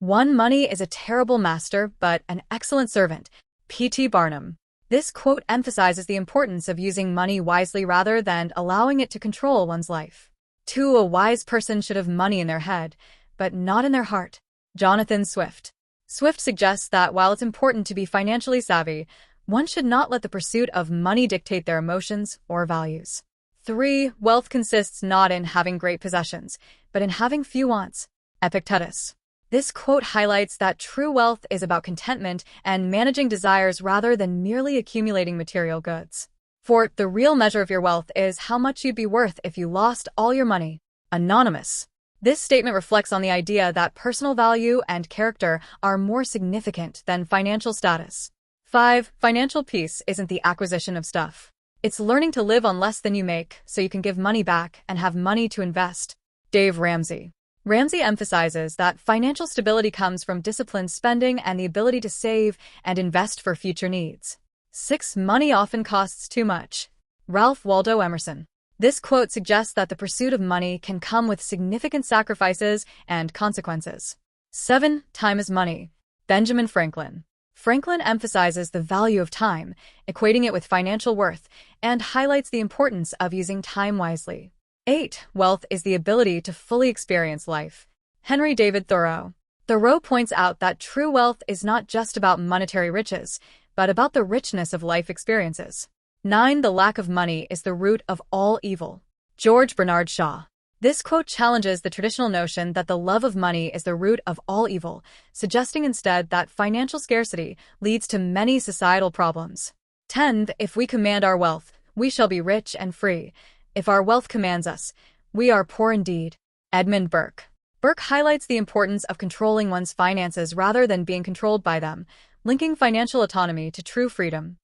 One, money is a terrible master, but an excellent servant. P.T. Barnum. This quote emphasizes the importance of using money wisely rather than allowing it to control one's life. 2, a wise person should have money in their head, but not in their heart. Jonathan Swift. Swift suggests that while it's important to be financially savvy, one should not let the pursuit of money dictate their emotions or values. 3, wealth consists not in having great possessions, but in having few wants. Epictetus. This quote highlights that true wealth is about contentment and managing desires rather than merely accumulating material goods. 4, the real measure of your wealth is how much you'd be worth if you lost all your money. Anonymous. This statement reflects on the idea that personal value and character are more significant than financial status. 5, financial peace isn't the acquisition of stuff. It's learning to live on less than you make so you can give money back and have money to invest. Dave Ramsey. Ramsey emphasizes that financial stability comes from disciplined spending and the ability to save and invest for future needs. 6, money often costs too much. Ralph Waldo Emerson. This quote suggests that the pursuit of money can come with significant sacrifices and consequences. 7, time is money. Benjamin Franklin. Franklin emphasizes the value of time, equating it with financial worth, and highlights the importance of using time wisely. 8, wealth is the ability to fully experience life. Henry David Thoreau. Thoreau points out that true wealth is not just about monetary riches, but about the richness of life experiences. 9, the lack of money is the root of all evil. George Bernard Shaw. This quote challenges the traditional notion that the love of money is the root of all evil, suggesting instead that financial scarcity leads to many societal problems. 10, if we command our wealth, we shall be rich and free. If our wealth commands us, we are poor indeed. Edmund Burke. Burke highlights the importance of controlling one's finances rather than being controlled by them, linking financial autonomy to true freedom.